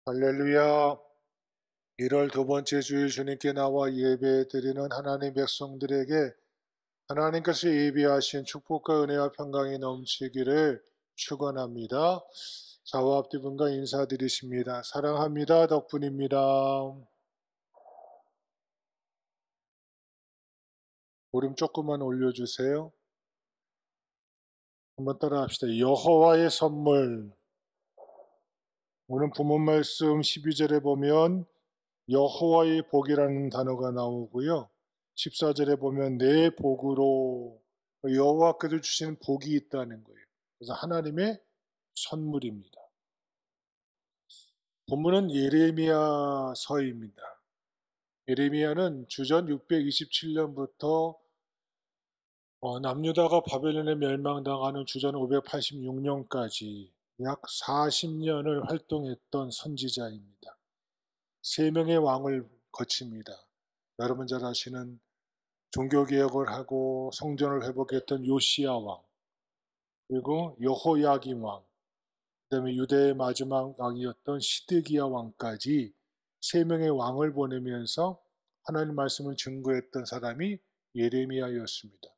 할렐루야. 1월 두 번째 주일 주님께 나와 예배드리는 하나님 백성들에게 하나님께서 예비하신 축복과 은혜와 평강이 넘치기를 축원합니다. 좌우 앞뒤 분과 인사드리십니다. 사랑합니다. 덕분입니다. 볼륨 조금만 올려주세요. 한번 따라합시다. 여호와의 선물. 오늘 본문 말씀 12절에 보면 여호와의 복이라는 단어가 나오고요. 14절에 보면 내 복으로 여호와께서 주시는 복이 있다는 거예요. 그래서 하나님의 선물입니다. 본문은 예레미야서입니다. 예레미야는 주전 627년부터 남유다가 바벨론에 멸망당하는 주전 586년까지 약 40년을 활동했던 선지자입니다. 3명의 왕을 거칩니다. 여러분 잘 아시는 종교개혁을 하고 성전을 회복했던 요시야 왕, 그리고 여호야김 왕, 그다음에 유대의 마지막 왕이었던 시드기야 왕까지 3명의 왕을 보내면서 하나님 말씀을 증거했던 사람이 예레미야였습니다.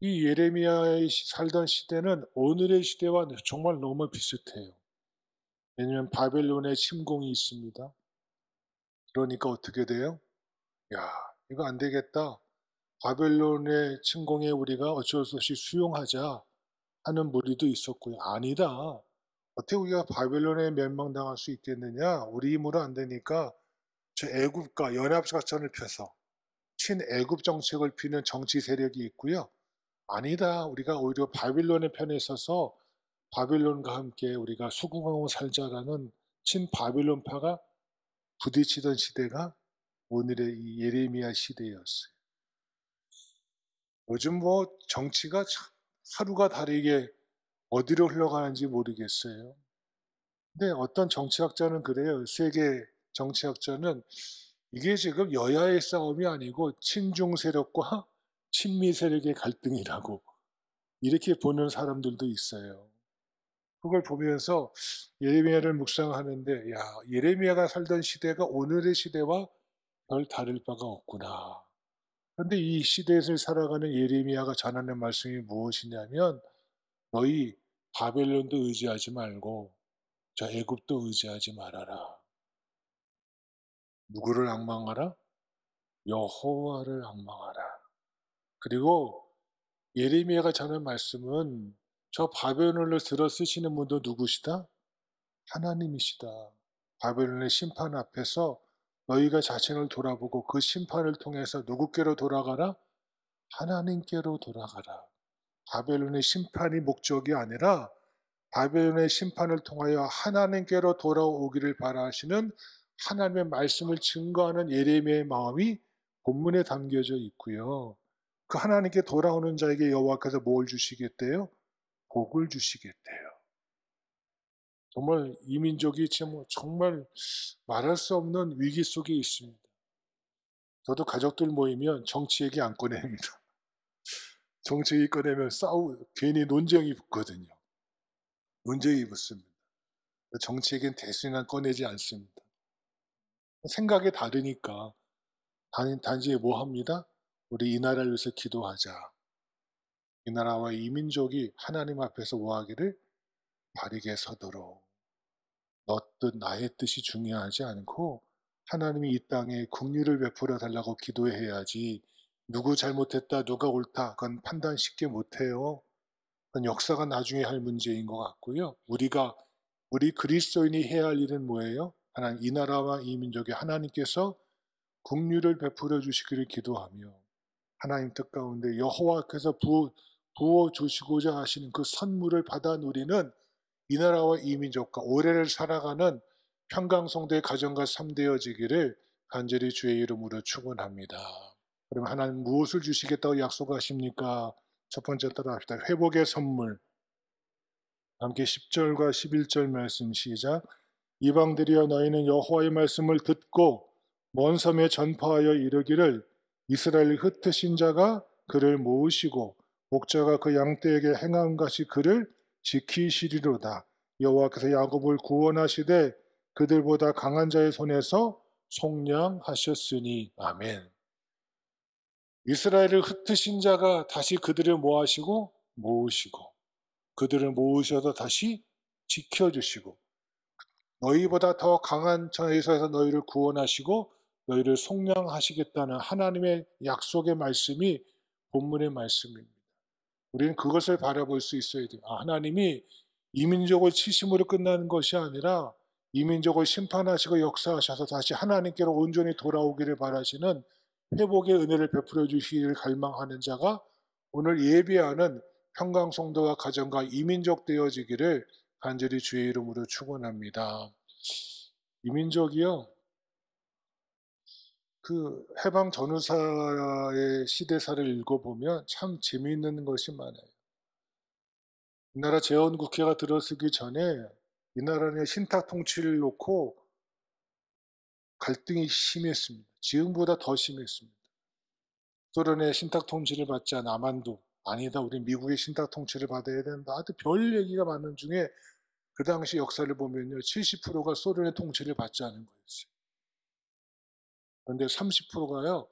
이 예레미야의 살던 시대는 오늘의 시대와 정말 너무 비슷해요. 왜냐하면 바벨론의 침공이 있습니다. 그러니까 어떻게 돼요? 야, 이거 안 되겠다. 바벨론의 침공에 우리가 어쩔 수 없이 수용하자 하는 무리도 있었고요. 아니다. 어떻게 우리가 바벨론에 멸망당할 수 있겠느냐? 우리 힘으로 안 되니까 저 애굽과 연합작전을 펴서 친애굽 정책을 피는 정치 세력이 있고요. 아니다. 우리가 오히려 바벨론의 편에 서서 바벨론과 함께 우리가 수국하고 살자라는 친바벨론파가 부딪히던 시대가 오늘의 이 예레미야 시대였어요. 요즘 정치가 참 하루가 다르게 어디로 흘러가는지 모르겠어요. 근데 어떤 정치학자는 그래요. 세계 정치학자는 이게 지금 여야의 싸움이 아니고 친중 세력과 친미 세력의 갈등이라고 이렇게 보는 사람들도 있어요. 그걸 보면서 예레미야를 묵상하는데 야, 예레미야가 살던 시대가 오늘의 시대와 별 다를 바가 없구나. 그런데 이 시대에서 살아가는 예레미야가 전하는 말씀이 무엇이냐면 너희 바벨론도 의지하지 말고 저 애굽도 의지하지 말아라. 누구를 앙망하라? 여호와를 앙망하라. 그리고 예레미야가 전한 말씀은 저 바벨론을 들어 쓰시는 분도 누구시다? 하나님이시다. 바벨론의 심판 앞에서 너희가 자신을 돌아보고 그 심판을 통해서 누구께로 돌아가라? 하나님께로 돌아가라. 바벨론의 심판이 목적이 아니라 바벨론의 심판을 통하여 하나님께로 돌아오기를 바라시는 하나님의 말씀을 증거하는 예레미야의 마음이 본문에 담겨져 있고요. 그 하나님께 돌아오는 자에게 여호와께서 뭘 주시겠대요? 복을 주시겠대요. 정말 이 민족이 정말 말할 수 없는 위기 속에 있습니다. 저도 가족들 모이면 정치 얘기 안 꺼냅니다. 정치 얘기 꺼내면 괜히 논쟁이 붙거든요. 논쟁이 붙습니다. 정치 얘기는 대수난 꺼내지 않습니다. 생각이 다르니까 단지 뭐 합니다? 우리 이 나라를 위해서 기도하자. 이 나라와 이 민족이 하나님 앞에서 뭐하기를 바르게 서도록 너 뜻 나의 뜻이 중요하지 않고 하나님이 이 땅에 긍휼을 베풀어 달라고 기도해야지 누구 잘못했다 누가 옳다 그건 판단 쉽게 못해요. 그건 역사가 나중에 할 문제인 것 같고요. 우리 그리스도인이 해야 할 일은 뭐예요? 하나님 이 나라와 이 민족에 하나님께서 긍휼을 베풀어 주시기를 기도하며 하나님 뜻 가운데 여호와께서 부어 주시고자 하시는 그 선물을 받아 누리는 이 나라와 이 민족과 올해를 살아가는 평강성도의 가정과 삶되어지기를 간절히 주의 이름으로 축원합니다. 그럼 하나님 무엇을 주시겠다고 약속하십니까? 첫 번째 따라합시다. 회복의 선물. 함께 10절과 11절 말씀 시작. 이방들이여 너희는 여호와의 말씀을 듣고 먼 섬에 전파하여 이르기를 이스라엘 흩으신 자가 그를 모으시고 목자가 그 양떼에게 행한 것이 그를 지키시리로다. 여호와께서 야곱을 구원하시되 그들보다 강한 자의 손에서 속량하셨으니. 아멘. 이스라엘을 흩으신 자가 다시 그들을 모으시고 그들을 모으셔서 다시 지켜주시고 너희보다 더 강한 자의 손에서 너희를 구원하시고 너희를 속량하시겠다는 하나님의 약속의 말씀이 본문의 말씀입니다. 우리는 그것을 바라볼 수 있어야 돼요. 하나님이 이민족을 치심으로 끝나는 것이 아니라 이민족을 심판하시고 역사하셔서 다시 하나님께로 온전히 돌아오기를 바라시는 회복의 은혜를 베풀어 주시기를 갈망하는 자가 오늘 예배하는 평강성도와 가정과 이민족 되어지기를 간절히 주의 이름으로 축원합니다. 이민족이요, 그 해방 전후사의 시대사를 읽어보면 참 재미있는 것이 많아요. 이 나라 재헌국회가 들어서기 전에 이 나라는 신탁 통치를 놓고 갈등이 심했습니다. 지금보다 더 심했습니다. 소련의 신탁 통치를 받자 남한도 아니다, 우리 미국의 신탁 통치를 받아야 된다. 하여튼 별 얘기가 많은 중에 그 당시 역사를 보면요, 70%가 소련의 통치를 받지 않은 거였어요. 그런데 30%가요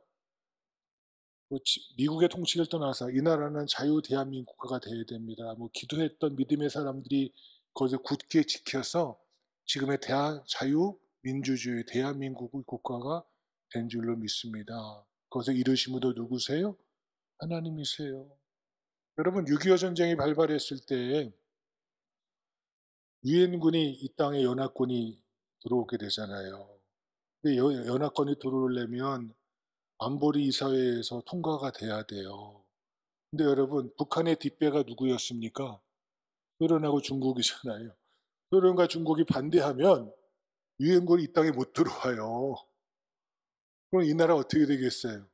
미국의 통치를 떠나서 이 나라는 자유 대한민국가가 되어야 됩니다. 기도했던 믿음의 사람들이 그것을 굳게 지켜서 지금의 자유 민주주의 대한민국의 국가가 된 줄로 믿습니다. 그것을 이루신 분도 누구세요? 하나님이세요. 여러분, 6.25 전쟁이 발발했을 때 유엔군이 이 땅에 연합군이 들어오게 되잖아요. 근데 연합군이 들어오려면 안보리 이사회에서 통과가 돼야 돼요. 근데 여러분, 북한의 뒷배가 누구였습니까? 소련하고 중국이잖아요. 소련과 중국이 반대하면 유엔군이 이 땅에 못 들어와요. 그럼 이 나라 어떻게 되겠어요?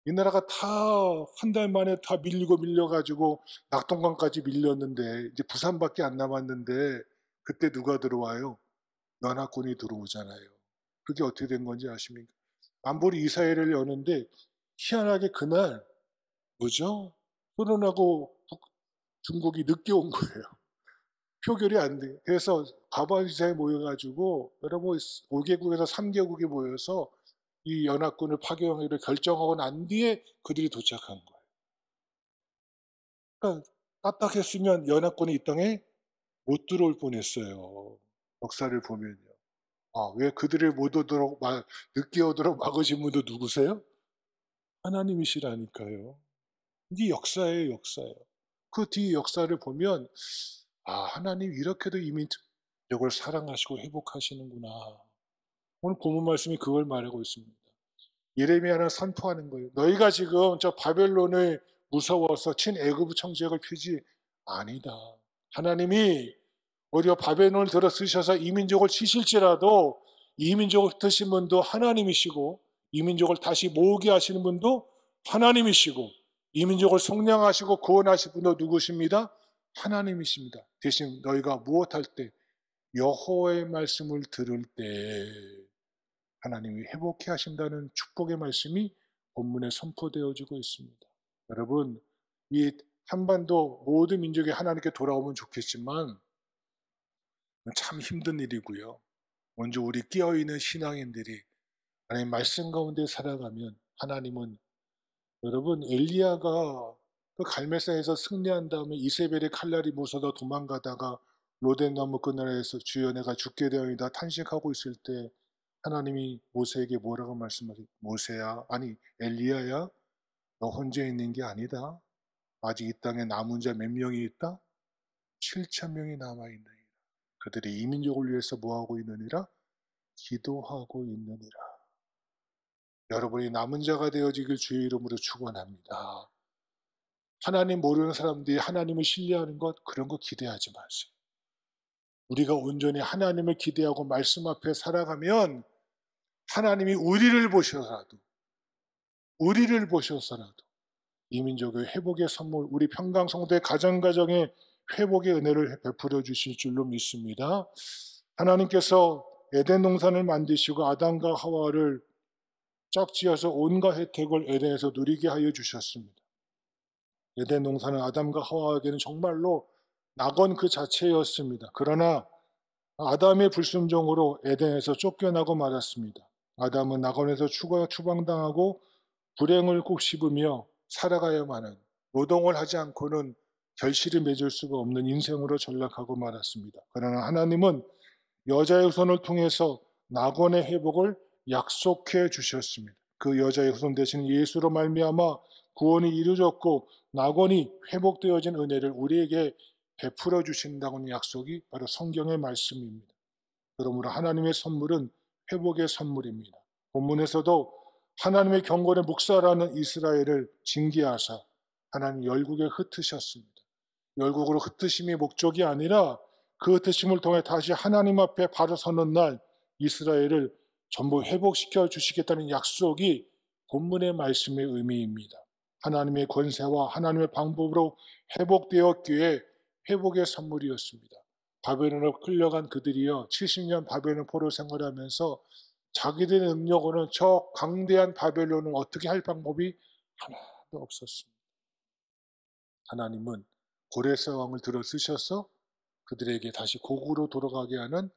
이 나라가 다 한 달 만에 다 밀려가지고 낙동강까지 밀렸는데 이제 부산밖에 안 남았는데 그때 누가 들어와요? 연합군이 들어오잖아요. 그게 어떻게 된 건지 아십니까? 안보리 이사회를 여는데 희한하게 그날 뭐죠? 소련하고 중국이 늦게 온 거예요. 표결이 안 돼. 그래서 과반 이상이 모여가지고 여러분 5개국에서 3개국이 모여서 이 연합군을 파견하기로 결정하고 난 뒤에 그들이 도착한 거예요. 그러니까 까딱했으면 연합군이 이 땅에 못 들어올 뻔했어요. 역사를 보면요. 왜 그들을 못 오도록 늦게 오도록 막으신 분도 누구세요? 하나님이시라니까요. 이게 역사예요, 역사예요. 그 뒤 역사를 보면 하나님 이렇게도 이민족을 사랑하시고 회복하시는구나. 오늘 본문 말씀이 그걸 말하고 있습니다. 예레미야는 선포하는 거예요. 너희가 지금 저 바벨론을 무서워서 친애굽 청지역을 피지 아니다. 하나님이 오히려 바벨론을 들어 쓰셔서 이민족을 치실지라도 이민족을 드신 분도 하나님이시고 이민족을 다시 모으게 하시는 분도 하나님이시고 이민족을 속량하시고 구원하실 분도 누구십니다? 하나님이십니다. 대신 너희가 무엇할 때 여호와의 말씀을 들을 때 하나님이 회복해 하신다는 축복의 말씀이 본문에 선포되어지고 있습니다. 여러분, 이 한반도 모든 민족이 하나님께 돌아오면 좋겠지만 참 힘든 일이고요. 먼저 우리 깨어있는 신앙인들이 하나님 말씀 가운데 살아가면 하나님은 여러분 엘리야가 그 갈멜산에서 승리한 다음에 이세벨의 칼날이 무서워 도망가다가 로덴 나무 그늘에서 주여 내가 죽게 되어이다 탄식하고 있을 때 하나님이 모세에게 뭐라고 말씀하세요? 모세야, 아니 엘리야야, 너 혼자 있는 게 아니다. 아직 이 땅에 남은 자 몇 명이 있다? 7천 명이 남아있느니라. 그들이 이민족을 위해서 뭐하고 있느니라? 기도하고 있느니라. 여러분이 남은 자가 되어지길 주의 이름으로 축원합니다. 하나님 모르는 사람들이 하나님을 신뢰하는 것, 그런 거 기대하지 마세요. 우리가 온전히 하나님을 기대하고 말씀 앞에 살아가면 하나님이 우리를 보셔서라도 이민족의 회복의 선물, 우리 평강성도의 가정가정의 회복의 은혜를 베풀어 주실 줄로 믿습니다. 하나님께서 에덴 동산을 만드시고 아담과 하와를 짝지어서 온갖 혜택을 에덴에서 누리게 하여 주셨습니다. 에덴 동산은 아담과 하와에게는 정말로 낙원 그 자체였습니다. 그러나 아담의 불순종으로 에덴에서 쫓겨나고 말았습니다. 아담은 낙원에서 추방당하고 불행을 꼭 씹으며 살아가야만 하는, 노동을 하지 않고는 결실을 맺을 수가 없는 인생으로 전락하고 말았습니다. 그러나 하나님은 여자의 후손을 통해서 낙원의 회복을 약속해 주셨습니다. 그 여자의 후손 대신 예수로 말미암아 구원이 이루어졌고 낙원이 회복되어진 은혜를 우리에게 베풀어 주신다는 약속이 바로 성경의 말씀입니다. 그러므로 하나님의 선물은 회복의 선물입니다. 본문에서도 하나님의 경건의 목사라는 이스라엘을 징계하사 하나님 열국에 흩으셨습니다. 열국으로 흩으심이 목적이 아니라 그 흩으심을 통해 다시 하나님 앞에 바로 서는 날 이스라엘을 전부 회복시켜 주시겠다는 약속이 본문의 말씀의 의미입니다. 하나님의 권세와 하나님의 방법으로 회복되었기에 회복의 선물이었습니다. 바벨론으로 끌려간 그들이요 70년 바벨론 포로 생활하면서 자기들의 능력으로는 저 강대한 바벨론을 어떻게 할 방법이 하나도 없었습니다. 하나님은 고레스 왕을 들어 쓰셔서 그들에게 다시 고국으로 돌아가게 하는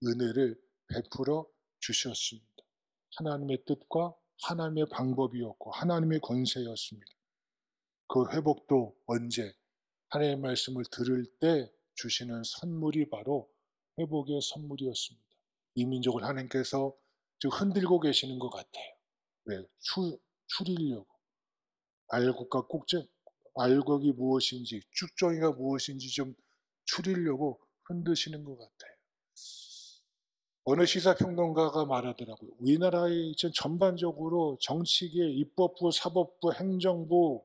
은혜를 베풀어 주셨습니다. 하나님의 뜻과 하나님의 방법이었고 하나님의 권세였습니다. 그 회복도 언제? 하나님의 말씀을 들을 때 주시는 선물이 바로 회복의 선물이었습니다. 이 민족을 하나님께서 지금 흔들고 계시는 것 같아요. 왜? 추리려고. 알곡이 무엇인지, 쭉정이가 무엇인지 좀 추리려고 흔드시는 것 같아요. 어느 시사평론가가 말하더라고요. 우리나라의 전반적으로 정치계, 입법부, 사법부, 행정부,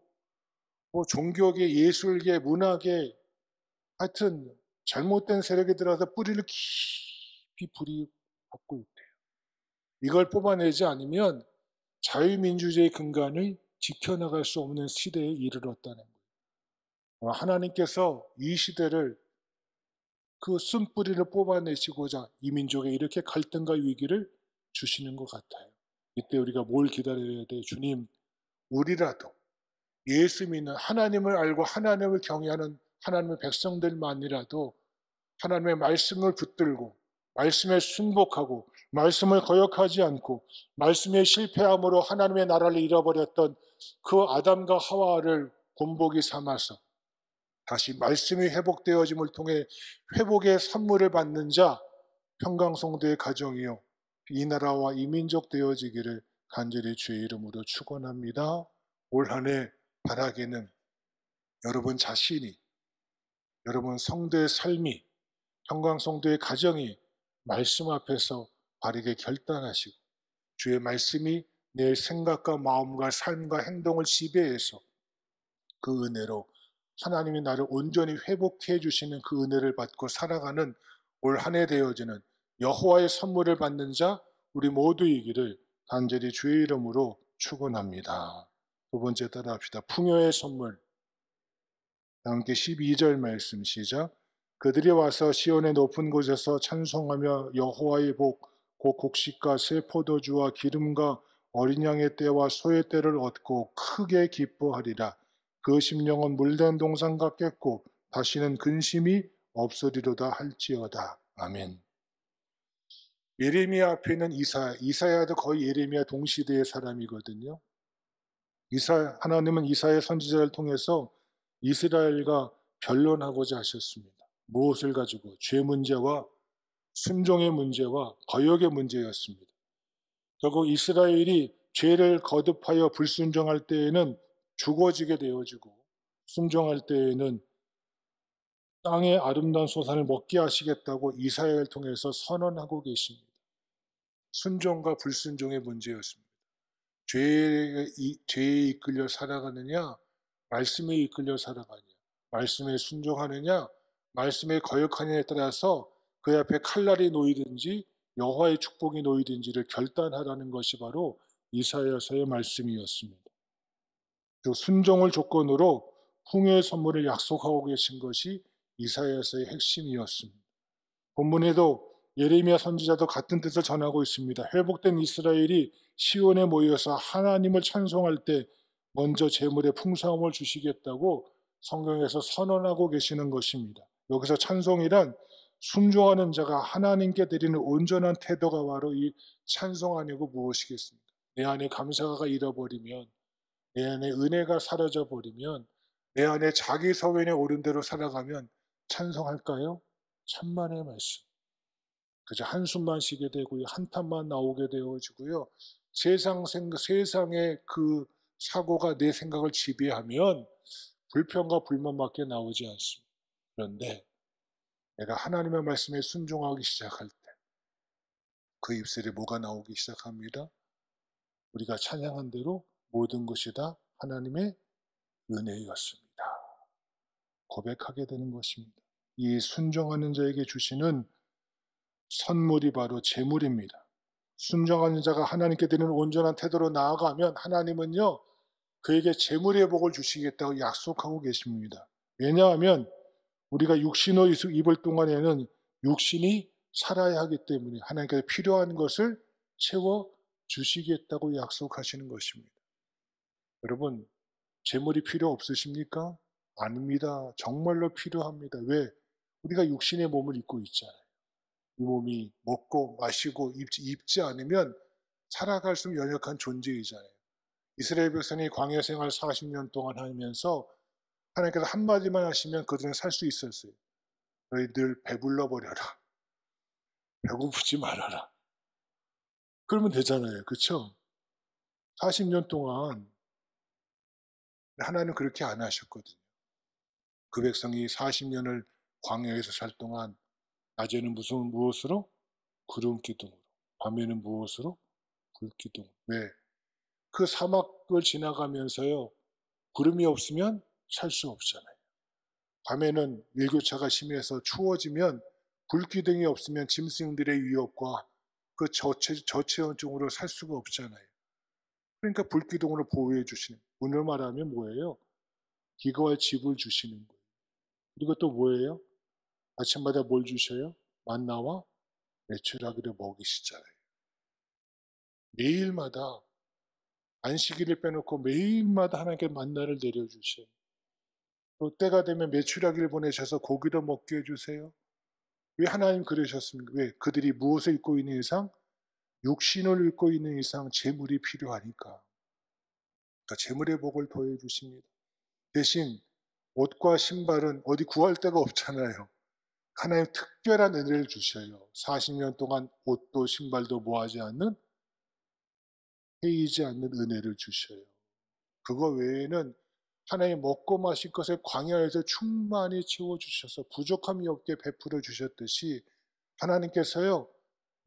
종교계, 예술계, 문화계, 하여튼 잘못된 세력에 들어가서 뿌리를 깊이 불이 받고 있대요. 이걸 뽑아내지 않으면 자유민주주의의 근간을 지켜나갈 수 없는 시대에 이르렀다는 거예요. 하나님께서 이 시대를 그 쓴뿌리를 뽑아내시고자 이 민족에 이렇게 갈등과 위기를 주시는 것 같아요. 이때 우리가 뭘 기다려야 돼? 주님, 우리라도 예수 믿는 하나님을 알고 하나님을 경외하는 하나님의 백성들만이라도 하나님의 말씀을 붙들고 말씀에 순복하고 말씀을 거역하지 않고 말씀에 실패함으로 하나님의 나라를 잃어버렸던 그 아담과 하와를 본보기 삼아서 다시 말씀이 회복되어짐을 통해 회복의 선물을 받는 자 평강성도의 가정이요 이 나라와 이 민족 되어지기를 간절히 주의 이름으로 축원합니다. 올 한 해 바라기는 여러분 자신이, 여러분 성도의 삶이, 평강성도의 가정이 말씀 앞에서 바르게 결단하시고 주의 말씀이 내 생각과 마음과 삶과 행동을 지배해서 그 은혜로 하나님이 나를 온전히 회복해 주시는 그 은혜를 받고 살아가는 올 한 해 되어지는 여호와의 선물을 받는 자 우리 모두이기를 간절히 주의 이름으로 축원합니다. 두 번째 따라합시다. 풍요의 선물. 함께 12절 말씀 시작. 그들이 와서 시온의 높은 곳에서 찬송하며 여호와의 복, 곧 곡식과 새 포도주와 기름과 어린 양의 떼와 소의 떼를 얻고 크게 기뻐하리라. 그 심령은 물된 동산 같겠고 다시는 근심이 없으리로다 할지어다. 아멘. 예레미야 앞에 있는 이사야도 거의 예레미야 동시대의 사람이거든요. 하나님은 이사야 선지자를 통해서 이스라엘과 변론하고자 하셨습니다. 무엇을 가지고? 죄 문제와 순종의 문제와 거역의 문제였습니다. 결국 이스라엘이 죄를 거듭하여 불순종할 때에는 죽어지게 되어지고 순종할 때에는 땅의 아름다운 소산을 먹게 하시겠다고 이사야를 통해서 선언하고 계십니다. 순종과 불순종의 문제였습니다. 죄에 이끌려 살아가느냐, 말씀에 이끌려 살아가느냐, 말씀에 순종하느냐, 말씀에 거역하느냐에 따라서 그 앞에 칼날이 놓이든지 여호와의 축복이 놓이든지를 결단하라는 것이 바로 이사야서의 말씀이었습니다. 그 순종을 조건으로 풍요의 선물을 약속하고 계신 것이 이사야서의 핵심이었습니다. 본문에도 예레미야 선지자도 같은 뜻을 전하고 있습니다. 회복된 이스라엘이 시온에 모여서 하나님을 찬송할 때 먼저 제물의 풍성함을 주시겠다고 성경에서 선언하고 계시는 것입니다. 여기서 찬송이란 순종하는 자가 하나님께 드리는 온전한 태도가 바로 이 찬송 아니고 무엇이겠습니까? 내 안에 감사가 잃어버리면, 내 안에 은혜가 사라져 버리면, 내 안에 자기 소견에 옳은 대로 살아가면 찬송할까요? 천만의 말씀. 그저 한숨만 쉬게 되고요. 한탄만 나오게 되어지고요. 세상의 그 사고가 내 생각을 지배하면 불평과 불만밖에 나오지 않습니다. 그런데 내가 하나님의 말씀에 순종하기 시작할 때 그 입술에 뭐가 나오기 시작합니다. 우리가 찬양한 대로 모든 것이 다 하나님의 은혜였습니다. 고백하게 되는 것입니다. 이 순종하는 자에게 주시는 선물이 바로 재물입니다. 순종하는 자가 하나님께 드리는 온전한 태도로 나아가면 하나님은요, 그에게 재물의 복을 주시겠다고 약속하고 계십니다. 왜냐하면 우리가 육신을 입을 동안에는 육신이 살아야 하기 때문에 하나님께서 필요한 것을 채워 주시겠다고 약속하시는 것입니다. 여러분, 재물이 필요 없으십니까? 아닙니다. 정말로 필요합니다. 왜? 우리가 육신의 몸을 입고 있잖아요. 이 몸이 먹고 마시고 입지 않으면 살아갈 수 연약한 존재이잖아요. 이스라엘 백성이 광야 생활 40년 동안 하면서 하나님께서 한마디만 하시면 그들은 살 수 있었어요. 너희들 배불러 버려라. 배고프지 말아라. 그러면 되잖아요. 그렇죠? 40년 동안 하나님은 그렇게 안 하셨거든요. 그 백성이 40년을 광야에서 살 동안 낮에는 무엇으로? 구름 기둥으로. 밤에는 무엇으로? 불 기둥. 왜? 그 사막을 지나가면서요. 구름이 없으면 살 수 없잖아요. 밤에는 일교차가 심해서 추워지면 불기둥이 없으면 짐승들의 위협과 그 저체온증으로 살 수가 없잖아요. 그러니까 불기둥으로 보호해 주시는, 오늘 말하면 뭐예요? 기거와 집을 주시는 거예요. 그리고 또 뭐예요? 아침마다 뭘 주셔요? 만나와 메추라기를 먹이시잖아요. 매일마다 안식일을 빼놓고 매일마다 하나님께 만나를 내려주셔요. 또 때가 되면 메추라기를 보내셔서 고기도 먹게 해주세요. 왜 하나님 그러셨습니까? 왜? 그들이 무엇을 입고 있는 이상? 육신을 입고 있는 이상 재물이 필요하니까. 그러니까 재물의 복을 더해 주십니다. 대신 옷과 신발은 어디 구할 데가 없잖아요. 하나님 특별한 은혜를 주셔요. 40년 동안 옷도 신발도 모하지 않는, 헤이지 않는 은혜를 주셔요. 그거 외에는 하나님 먹고 마실 것을 광야에서 충만히 채워주셔서 부족함이 없게 베풀어 주셨듯이 하나님께서요,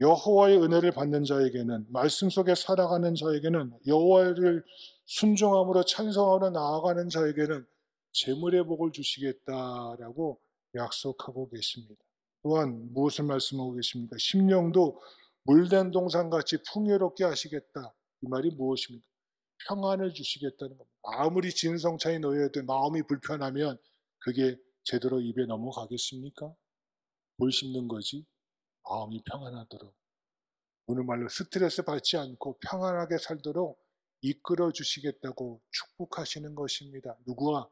여호와의 은혜를 받는 자에게는, 말씀 속에 살아가는 자에게는, 여호와를 순종함으로 찬송하러 나아가는 자에게는 재물의 복을 주시겠다라고 약속하고 계십니다. 또한 무엇을 말씀하고 계십니까? 심령도 물된 동산같이 풍요롭게 하시겠다. 이 말이 무엇입니까? 평안을 주시겠다는 겁니다. 아무리 진성차에 놓여도 마음이 불편하면 그게 제대로 입에 넘어가겠습니까? 뭘 씹는 거지? 마음이 평안하도록, 오늘 말로 스트레스 받지 않고 평안하게 살도록 이끌어 주시겠다고 축복하시는 것입니다. 누구와?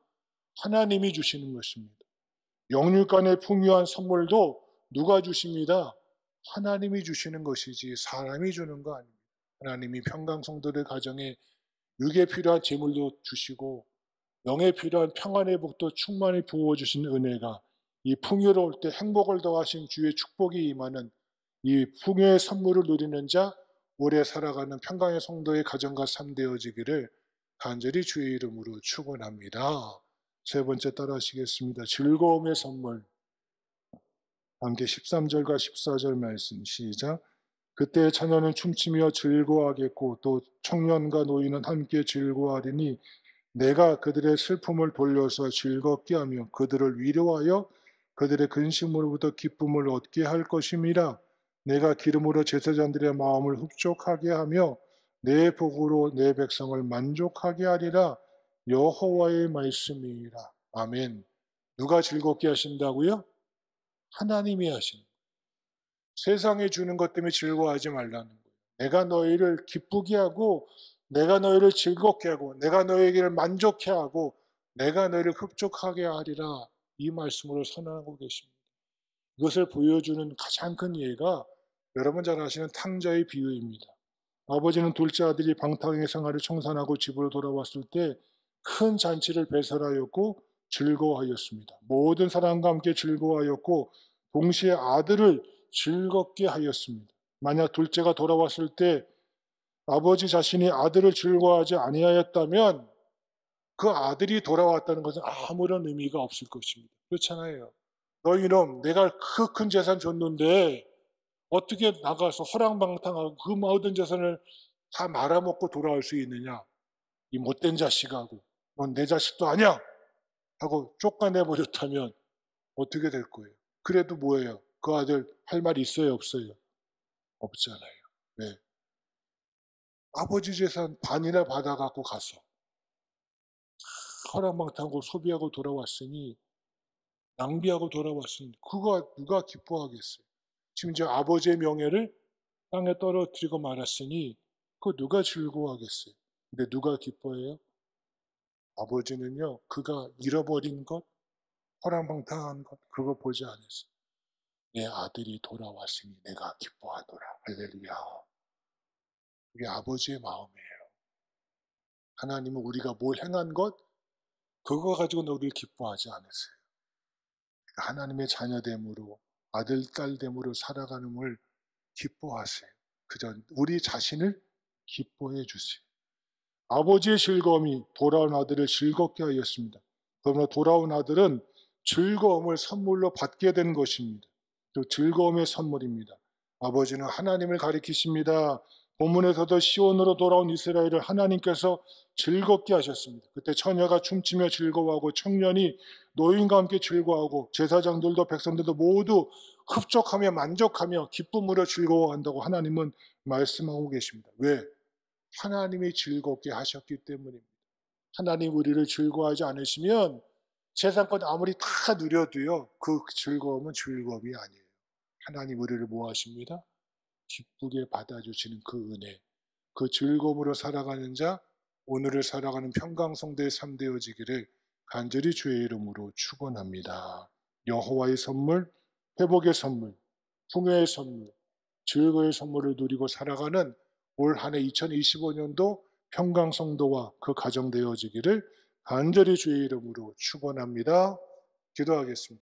하나님이 주시는 것입니다. 영육간의 풍요한 선물도 누가 주십니다? 하나님이 주시는 것이지 사람이 주는 거 아닙니다. 하나님이 평강성도들 가정에 육에 필요한 재물도 주시고 영에 필요한 평안의 복도 충만히 부어주신 은혜가, 이 풍요로울 때 행복을 더하신 주의 축복이 임하는 이 풍요의 선물을 누리는 자, 오래 살아가는 평강의 성도의 가정과 삶 되어지기를 간절히 주의 이름으로 축원합니다. 세 번째 따라하시겠습니다. 즐거움의 선물. 함께 13절과 14절 말씀 시작. 그때 자녀는 춤추며 즐거워하겠고 또 청년과 노인은 함께 즐거워하리니 내가 그들의 슬픔을 돌려서 즐겁게 하며 그들을 위로하여 그들의 근심으로부터 기쁨을 얻게 할 것임이라. 내가 기름으로 제사장들의 마음을 흡족하게 하며 내 복으로 내 백성을 만족하게 하리라. 여호와의 말씀이라. 아멘. 누가 즐겁게 하신다고요? 하나님이 하시는 거예요. 세상에 주는 것 때문에 즐거워하지 말라는 거예요. 내가 너희를 기쁘게 하고 내가 너희를 즐겁게 하고 내가 너희에게 만족해 하고 내가 너희를 흡족하게 하리라. 이 말씀으로 선언하고 계십니다. 이것을 보여주는 가장 큰 예가 여러분 잘 아시는 탕자의 비유입니다. 아버지는 둘째 아들이 방탕의 생활을 청산하고 집으로 돌아왔을 때 큰 잔치를 배설하였고 즐거워하였습니다. 모든 사람과 함께 즐거워하였고 동시에 아들을 즐겁게 하였습니다. 만약 둘째가 돌아왔을 때 아버지 자신이 아들을 즐거워하지 아니하였다면 그 아들이 돌아왔다는 것은 아무런 의미가 없을 것입니다. 그렇잖아요. 너 이놈, 내가 그 큰 재산 줬는데 어떻게 나가서 허랑방탕하고 그 모든 재산을 다 말아먹고 돌아올 수 있느냐? 이 못된 자식하고 넌 내 자식도 아니야! 하고 쫓아내버렸다면 어떻게 될 거예요? 그래도 뭐예요? 그 아들 할 말이 있어요, 없어요? 없잖아요. 네. 아버지 재산 반이나 받아갖고 가서 허랑방탕하고 소비하고 돌아왔으니 낭비하고 돌아왔으니 그거 누가 기뻐하겠어요? 심지어 아버지의 명예를 땅에 떨어뜨리고 말았으니 그거 누가 즐거워하겠어요? 근데 누가 기뻐해요? 아버지는요, 그가 잃어버린 것, 허랑방탕한 것, 그거 보지 않았어요. 내 아들이 돌아왔으니 내가 기뻐하노라. 할렐루야. 그게 아버지의 마음이에요. 하나님은 우리가 뭘 행한 것, 그거 가지고 우리를 기뻐하지 않으세요. 하나님의 자녀됨으로, 아들, 딸됨으로 살아가는걸 기뻐하세요. 그저 우리 자신을 기뻐해 주세요. 아버지의 즐거움이 돌아온 아들을 즐겁게 하였습니다. 그러나 돌아온 아들은 즐거움을 선물로 받게 된 것입니다. 그 즐거움의 선물입니다. 아버지는 하나님을 가리키십니다. 본문에서도 시온으로 돌아온 이스라엘을 하나님께서 즐겁게 하셨습니다. 그때 처녀가 춤추며 즐거워하고 청년이 노인과 함께 즐거워하고 제사장들도 백성들도 모두 흡족하며 만족하며 기쁨으로 즐거워한다고 하나님은 말씀하고 계십니다. 왜? 하나님이 즐겁게 하셨기 때문입니다. 하나님 우리를 즐거워하지 않으시면 세상 것 아무리 다 누려도요, 그 즐거움은 즐거움이 아니에요. 하나님 우리를 뭐 하십니다? 기쁘게 받아주시는 그 은혜, 그 즐거움으로 살아가는 자, 오늘을 살아가는 평강성도의 삶 되어지기를 간절히 주의 이름으로 축원합니다. 여호와의 선물, 회복의 선물, 풍요의 선물, 즐거움의 선물을 누리고 살아가는 올 한 해 2025년도 평강성도와 그 가정 되어지기를 간절히 주의 이름으로 축원합니다. 기도하겠습니다.